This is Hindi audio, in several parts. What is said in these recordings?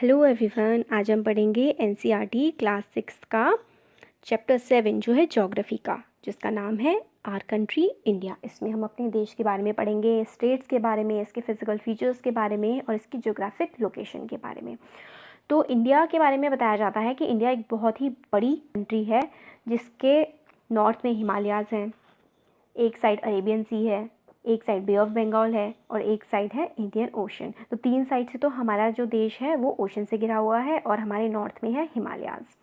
हेलो एवरीवन, आज हम पढ़ेंगे एनसीईआरटी क्लास 6 का चैप्टर 7 जो है ज्योग्राफी का, जिसका नाम है आर कंट्री इंडिया। इसमें हम अपने देश के बारे में पढ़ेंगे, स्टेट्स के बारे में, इसके फिजिकल फीचर्स के बारे में और इसकी ज्योग्राफिक लोकेशन के बारे में। तो इंडिया के बारे में बताया जाता है कि इंडिया एक बहुत ही बड़ी कंट्री है, जिसके नॉर्थ में हिमालयाज़ हैं, एक साइड अरेबियन सी है, एक साइड बे ऑफ बंगाल है और एक साइड है इंडियन ओशन। तो तीन साइड से तो हमारा जो देश है वो ओशन से घिरा हुआ है और हमारे नॉर्थ में है हिमालयाज़।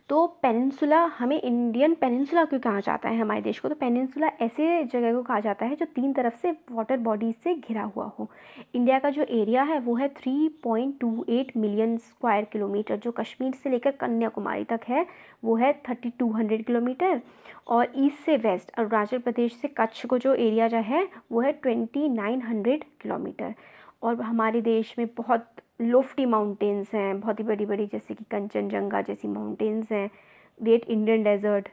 तो पेनिनसुला, हमें इंडियन पेनिनसुला क्यों कहा जाता है हमारे देश को? तो पेनिनसुला ऐसे जगह को कहा जाता है जो तीन तरफ से वाटर बॉडीज से घिरा हुआ हो। इंडिया का जो एरिया है वो है 3.28 मिलियन स्क्वायर किलोमीटर, जो कश्मीर से लेकर कन्याकुमारी तक है वो है 3200 किलोमीटर, और ईस्ट से वेस्ट अरुणाचल प्रदेश से कच्छ को जो एरिया जो है वो है 2900 किलोमीटर। और हमारे देश में बहुत लोफ्टी माउंटेन्स हैं, बहुत ही बड़ी बड़ी, जैसे कि कंचनजंगा जैसी माउंटेन्स हैं, ग्रेट इंडियन डेजर्ट,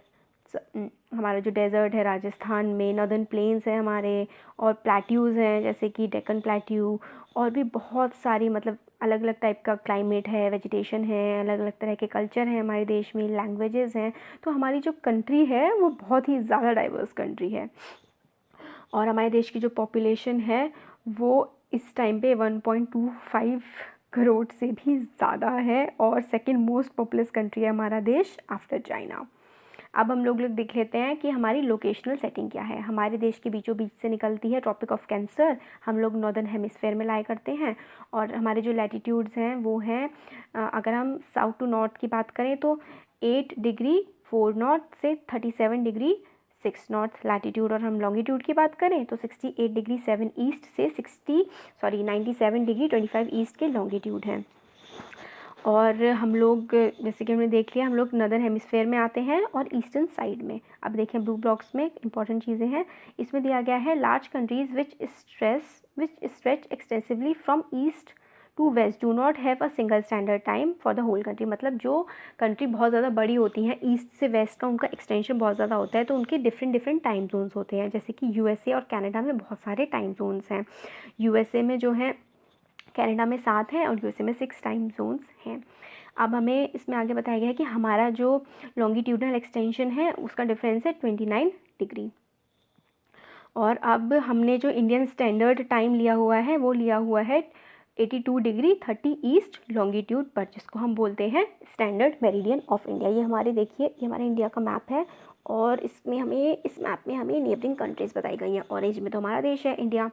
हमारा जो डेजर्ट है राजस्थान में, नॉर्दर्न प्लेन्स हैं हमारे, और प्लेट्यूज़ हैं जैसे कि डेक्कन प्लेट्यू, और भी बहुत सारी मतलब अलग अलग टाइप का क्लाइमेट है, वेजिटेशन है, अलग अलग तरह के कल्चर हैं हमारे देश में, लैंग्वेजेस हैं। तो हमारी जो कंट्री है वो बहुत ही ज़्यादा डाइवर्स कंट्री है। और हमारे देश की जो पॉपुलेशन है वो इस टाइम पे 1.25 करोड़ से भी ज़्यादा है, और सेकंड मोस्ट पॉपुलस कंट्री है हमारा देश आफ्टर चाइना। अब हम लोग देख लेते हैं कि हमारी लोकेशनल सेटिंग क्या है। हमारे देश के बीचों बीच से निकलती है ट्रॉपिक ऑफ कैंसर, हम लोग नॉर्दर्न हेमिस्फेयर में लाया करते हैं। और हमारे जो लैटिट्यूड्स हैं वो हैं, अगर हम साउथ टू नॉर्थ की बात करें तो 8 डिग्री 4 नॉर्थ से 37 डिग्री 6 नॉर्थ लैटिट्यूड, और हम लॉन्गिट्यूड की बात करें तो 68 डिग्री 7 ईस्ट से 97 डिग्री 25 ईस्ट के लॉन्गिट्यूड हैं। और हम लोग, जैसे कि हमने देख लिया, हम लोग नदर्न हेमिस्फेयर में आते हैं और ईस्टर्न साइड में। अब देखें ब्लू ब्लॉक्स में इंपॉर्टेंट चीज़ें हैं, इसमें दिया गया है large countries which stretch extensively from east to west do not have a single standard time for the whole country. मतलब जो कंट्री बहुत ज़्यादा बड़ी होती हैं, ईस्ट से वेस्ट का उनका एक्सटेंशन बहुत ज़्यादा होता है, तो उनके डिफरेंट टाइम जोन्स होते हैं। जैसे कि यूएसए और कनाडा में बहुत सारे टाइम जोन्स हैं। यूएसए में जो है, कनाडा में 7 हैं और यूएसए में 6 टाइम जोन्स हैं। अब हमें इसमें आगे बताया गया है कि हमारा जो लॉन्गिट्यूडनल एक्सटेंशन है उसका डिफरेंस है 29 डिग्री। और अब हमने जो इंडियन स्टैंडर्ड टाइम लिया हुआ है वो लिया हुआ है 82 डिग्री 30 ईस्ट लॉन्गिट्यूड पर, जिसको हम बोलते हैं स्टैंडर्ड मेरिडियन ऑफ इंडिया। ये हमारे, देखिए ये हमारे इंडिया का मैप है, और इसमें हमें, इस मैप में हमें नेबरिंग कंट्रीज़ बताई गई हैं। ऑरेंज में तो हमारा देश है इंडिया,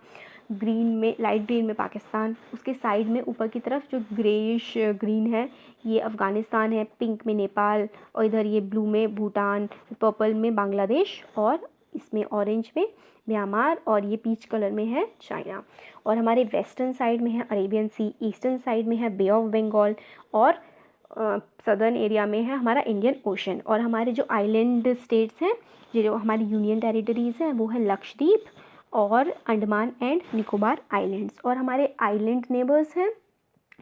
ग्रीन में, लाइट ग्रीन में पाकिस्तान, उसके साइड में ऊपर की तरफ जो ग्रेइश ग्रीन है ये अफ़गानिस्तान है, पिंक में नेपाल, और इधर ये ब्लू में भूटान, पर्पल में बांग्लादेश, और इसमें ऑरेंज में म्यांमार, और ये पीच कलर में है चाइना। और हमारे वेस्टर्न साइड में है अरेबियन सी, ईस्टर्न साइड में है बे ऑफ बंगाल, और सदर्न एरिया में है हमारा इंडियन ओशन। और हमारे जो आइलैंड स्टेट्स हैं, ये जो हमारी यूनियन टेरिटरीज़ हैं वो है लक्षद्वीप और अंडमान एंड निकोबार आइलैंड्स। और हमारे आइलैंड नेबर्स हैं,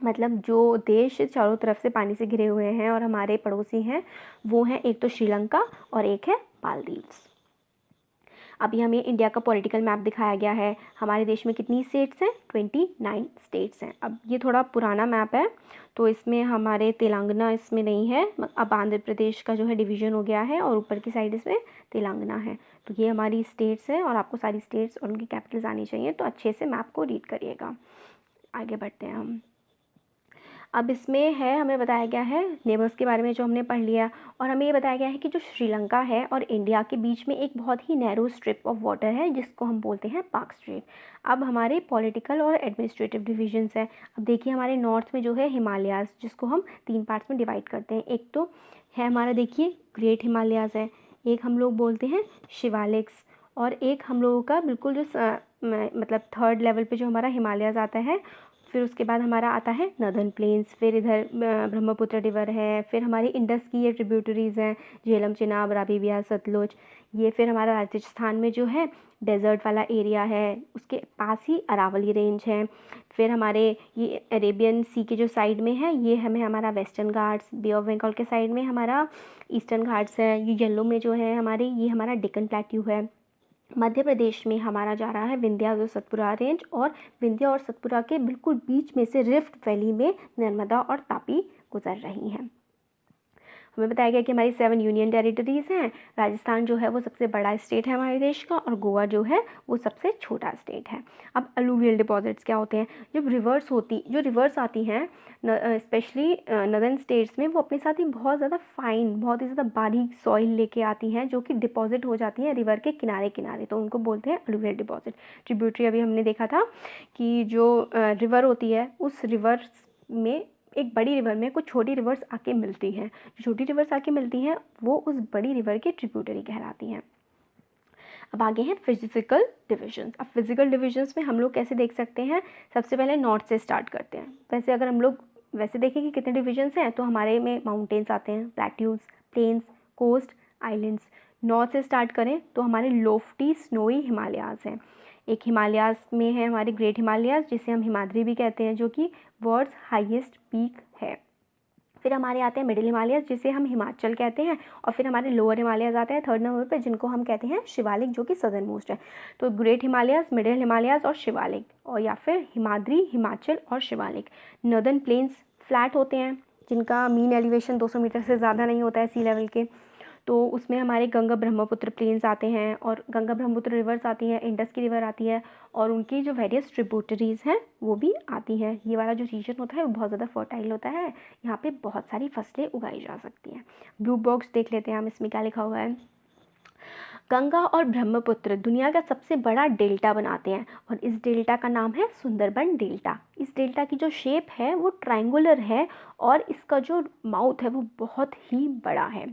मतलब जो देश चारों तरफ से पानी से घिरे हुए हैं और हमारे पड़ोसी हैं, वो हैं एक तो श्रीलंका और एक है मालदीव्स। अभी हमें इंडिया का पॉलिटिकल मैप दिखाया गया है। हमारे देश में कितनी स्टेट्स हैं? 29 स्टेट्स हैं। अब ये थोड़ा पुराना मैप है, तो इसमें हमारे तेलंगाना इसमें नहीं है। अब आंध्र प्रदेश का जो है डिवीज़न हो गया है, और ऊपर की साइड इसमें तेलंगाना है। तो ये हमारी स्टेट्स हैं, और आपको सारी स्टेट्स और उनकी कैपिटल्स आनी चाहिए, तो अच्छे से मैप को रीड करिएगा। आगे बढ़ते हैं हम। अब इसमें है, हमें बताया गया है नेबर्स के बारे में जो हमने पढ़ लिया, और हमें ये बताया गया है कि जो श्रीलंका है और इंडिया के बीच में एक बहुत ही नैरो स्ट्रिप ऑफ वाटर है, जिसको हम बोलते हैं पाक स्ट्रेट। अब हमारे पॉलिटिकल और एडमिनिस्ट्रेटिव डिविजन्स हैं। अब देखिए हमारे नॉर्थ में जो है हिमालयाज़, जिसको हम 3 पार्ट्स में डिवाइड करते हैं। एक तो है हमारा, देखिए ग्रेट हिमालयाज़ है, एक हम लोग बोलते हैं शिवालिक्स, और एक हम लोगों का बिल्कुल जो मतलब थर्ड लेवल पे जो हमारा हिमालयाज़ आता है। फिर उसके बाद हमारा आता है नदर्न प्लेन्स, फिर इधर ब्रह्मपुत्र रिवर है, फिर हमारी इंडस की ये ट्रिब्यूटरीज़ हैं, झेलम, चिनाब, रावी, ब्यास, सतलुज। ये फिर हमारा राजस्थान में जो है डेजर्ट वाला एरिया है, उसके पास ही अरावली रेंज है। फिर हमारे ये अरेबियन सी के जो साइड में है ये हमें हमारा Western Ghats, Bay of Bengal के साइड में हमारा ईस्टर्न घाट्स है। ये येलो में जो है हमारे, ये हमारा डेक्कन प्लेट्यू है। मध्य प्रदेश में हमारा जा रहा है विंध्या और सतपुरा रेंज, और विंध्या और सतपुरा के बिल्कुल बीच में से रिफ्ट वैली में नर्मदा और तापी गुजर रही हैं। हमें बताया गया कि हमारी 7 यूनियन टेरिटरीज़ हैं। राजस्थान जो है वो सबसे बड़ा स्टेट है हमारे देश का, और गोवा जो है वो सबसे छोटा स्टेट है। अब अलूवियल डिपॉजिट्स क्या होते हैं? जो रिवर्स आती हैं स्पेशली नदर्न स्टेट्स में, वो अपने साथ ही बहुत ज़्यादा फाइन, बहुत ही ज़्यादा बारीक सॉइल लेके आती हैं, जो कि डिपॉजिट हो जाती हैं रिवर के किनारे किनारे, तो उनको बोलते हैं अलूवियल डिपॉजिट। ट्रिब्यूटरी अभी हमने देखा था कि जो रिवर होती है, उस रिवर में, एक बड़ी रिवर में कुछ छोटी रिवर्स आके मिलती हैं। जो छोटी रिवर्स आके मिलती हैं वो उस बड़ी रिवर के ट्रिब्यूटरी कहलाती हैं। अब आगे हैं फिजिकल डिविजन्स। अब फिजिकल डिविजन्स में हम लोग कैसे देख सकते हैं? सबसे पहले नॉर्थ से स्टार्ट करते हैं। वैसे अगर हम लोग वैसे देखें कि कितने डिविजन्स हैं, तो हमारे में माउंटेन्स आते हैं, plateaus, plains, coast, islands. North से स्टार्ट करें तो हमारे लोफ्टी स्नोई हिमालयाज़ हैं। एक हिमालयाज़ में है हमारे ग्रेट हिमालयाज़, जिसे हम हिमाद्री भी कहते हैं, जो कि वर्ल्ड्स हाईएस्ट पीक है। फिर हमारे आते हैं मिडिल हिमालयाज़, जिसे हम हिमाचल कहते हैं, और फिर हमारे लोअर हिमालयाज़ आते हैं 3rd नंबर पे, जिनको हम कहते हैं शिवालिक, जो कि सदर्न मोस्ट है। तो ग्रेट हिमालयाज़, मिडिल हिमालयाज़ और शिवालिक, और या फिर हिमाद्री, हिमाचल और शिवालिक। नॉर्दर्न प्लेन्स फ्लैट होते हैं, जिनका मीन एलिवेशन 200 मीटर से ज़्यादा नहीं होता है सी लेवल के, तो उसमें हमारे गंगा ब्रह्मपुत्र प्लेन्स आते हैं, और गंगा ब्रह्मपुत्र रिवर्स आती हैं, इंडस की रिवर आती है, और उनकी जो वेरियस ट्रिब्यूटरीज़ हैं वो भी आती हैं। ये वाला जो रीजन होता है वो बहुत ज़्यादा फर्टाइल होता है, यहाँ पे बहुत सारी फसलें उगाई जा सकती हैं। ब्लू बॉक्स देख लेते हैं हम, इसमें क्या लिखा हुआ है? गंगा और ब्रह्मपुत्र दुनिया का सबसे बड़ा डेल्टा बनाते हैं, और इस डेल्टा का नाम है सुंदरबन डेल्टा। इस डेल्टा की जो शेप है वो ट्रायंगुलर है, और इसका जो माउथ है वो बहुत ही बड़ा है।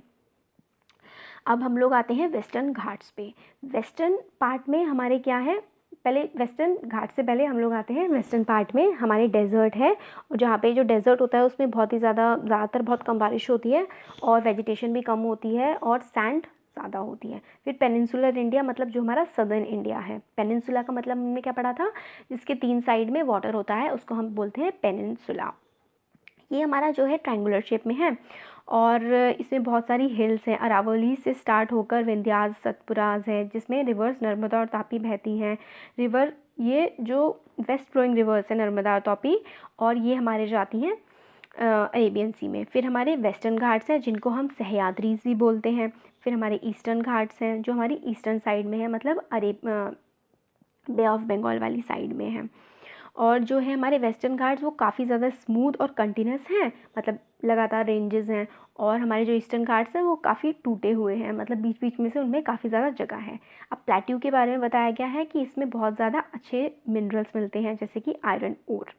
अब हम लोग आते हैं वेस्टर्न घाट्स पे। वेस्टर्न पार्ट में हमारे क्या है? पहले वेस्टर्न घाट से पहले हम लोग आते हैं वेस्टर्न पार्ट में, हमारे डेजर्ट है, और जहाँ पे जो डेजर्ट होता है उसमें बहुत ही ज़्यादातर बहुत कम बारिश होती है, और वेजिटेशन भी कम होती है, और सैंड ज़्यादा होती है। फिर पेनिनसुलर इंडिया, मतलब जो हमारा सदर्न इंडिया है। पेनिनसुला का मतलब हमने क्या पढ़ा था? जिसके 3 साइड में वाटर होता है उसको हम बोलते हैं पेनिनसुला। ये हमारा जो है ट्रायंगुलर शेप में है, और इसमें बहुत सारी हिल्स हैं। अरावली से स्टार्ट होकर विंध्याज, सतपुराज है, जिसमें रिवर्स नर्मदा और तापी बहती हैं। रिवर, ये जो वेस्ट फ्लोइंग रिवर्स है नर्मदा और तापी, और ये हमारे जाती हैं अरेबियन सी में। फिर हमारे वेस्टर्न घाट्स हैं, जिनको हम सह्याद्रीज भी बोलते हैं। फिर हमारे ईस्टर्न घाट्स हैं, जो हमारी ईस्टर्न साइड में है, मतलब बे ऑफ बंगाल वाली साइड में है। और जो है हमारे वेस्टर्न घाट्स वो काफ़ी ज़्यादा स्मूथ और कंटिन्यूस हैं, मतलब लगातार रेंजेस हैं, और हमारे जो ईस्टर्न घाट्स हैं वो काफ़ी टूटे हुए हैं, मतलब बीच बीच में से उनमें काफ़ी ज़्यादा जगह है। अब प्लेट्यू के बारे में बताया गया है कि इसमें बहुत ज़्यादा अच्छे मिनरल्स मिलते हैं, जैसे कि आयरन ओर।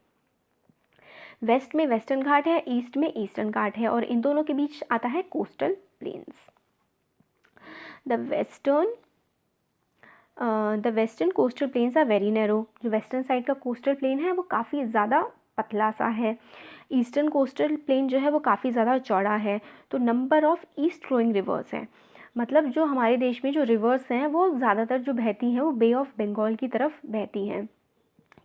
वेस्ट में वेस्टर्न घाट है, ईस्ट में ईस्टर्न घाट है, और इन दोनों के बीच आता है coastal plains. The western coastal plains are very narrow. जो वेस्टर्न साइड का कोस्टल प्लेन है वो काफ़ी ज़्यादा पतला सा है। ईस्टर्न कोस्टल प्लेन जो है वो काफ़ी ज़्यादा चौड़ा है। तो number of east flowing rivers हैं, मतलब जो हमारे देश में जो रिवर्स हैं वो ज़्यादातर जो बहती हैं वो बे ऑफ बंगाल की तरफ बहती हैं।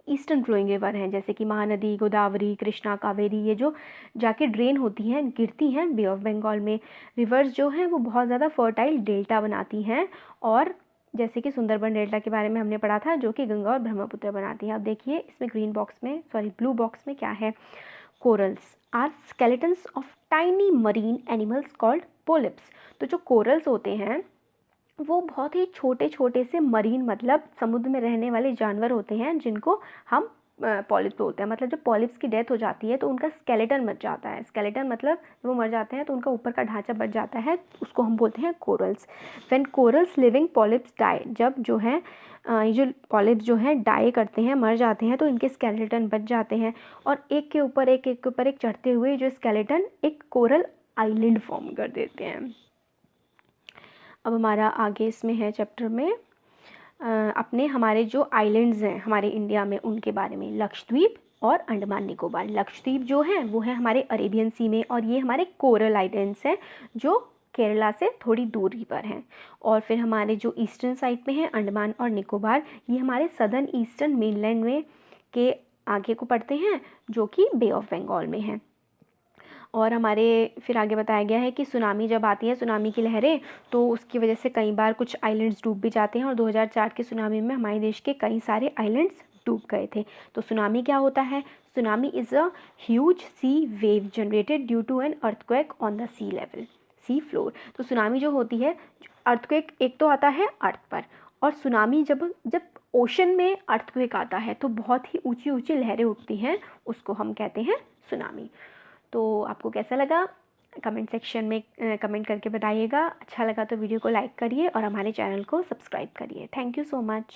ईस्टर्न फ्लोइंग रिवर हैं, जैसे कि महानदी, गोदावरी, कृष्णा, कावेरी, ये जो जाके ड्रेन होती हैं, गिरती हैं बे ऑफ बंगाल में। रिवर्स जो हैं वो बहुत ज़्यादा फर्टाइल डेल्टा बनाती हैं, और जैसे कि सुंदरबन डेल्टा के बारे में हमने पढ़ा था, जो कि गंगा और ब्रह्मपुत्र बनाती है। अब देखिए इसमें ब्लू बॉक्स में क्या है? Corals are skeletons of tiny marine animals called polyps. तो जो कोरल्स होते हैं वो बहुत ही छोटे छोटे से मरीन, मतलब समुद्र में रहने वाले जानवर होते हैं, जिनको हम पॉलिप्स बोलते हैं। मतलब जब पॉलिप्स की डेथ हो जाती है तो उनका स्केलेटन बच जाता है। स्केलेटन मतलब जब वो मर जाते हैं तो उनका ऊपर का ढांचा बच जाता है, उसको हम बोलते हैं corals. When corals living polyps die, जब जो है ये जो पॉलिप्स जो हैं डाई करते हैं, मर जाते हैं, तो इनके स्केलेटन बच जाते हैं, और एक के ऊपर एक चढ़ते हुए जो स्केलेटन एक कोरल आइलैंड फॉर्म कर देते हैं। अब हमारा आगे इसमें है चैप्टर में अपने हमारे जो आइलैंड्स हैं हमारे इंडिया में, उनके बारे में। लक्षद्वीप और अंडमान निकोबार। लक्षद्वीप जो है वो है हमारे अरेबियन सी में, और ये हमारे कोरल आइलैंड्स हैं जो केरला से थोड़ी दूरी पर हैं। और फिर हमारे जो ईस्टर्न साइड में है अंडमान और निकोबार, ये हमारे सदर्न ईस्टर्न मेनलैंड में के आगे को पड़ते हैं, जो कि बे ऑफ बंगाल में है। और हमारे फिर आगे बताया गया है कि सुनामी जब आती है, सुनामी की लहरें, तो उसकी वजह से कई बार कुछ आइलैंड्स डूब भी जाते हैं और 2004 के सुनामी में हमारे देश के कई सारे आइलैंड्स डूब गए थे। तो सुनामी क्या होता है? Tsunami is a huge sea wave generated due to an earthquake on the sea level, sea floor. तो सुनामी जो होती है, अर्थक्वेक एक तो आता है अर्थ पर, और सुनामी जब जब ओशन में अर्थक्वेक आता है तो बहुत ही ऊंची ऊंची लहरें उठती हैं, उसको हम कहते हैं सुनामी। तो आपको कैसा लगा कमेंट सेक्शन में कमेंट करके बताइएगा। अच्छा लगा तो वीडियो को लाइक करिए और हमारे चैनल को सब्सक्राइब करिए। Thank you so much.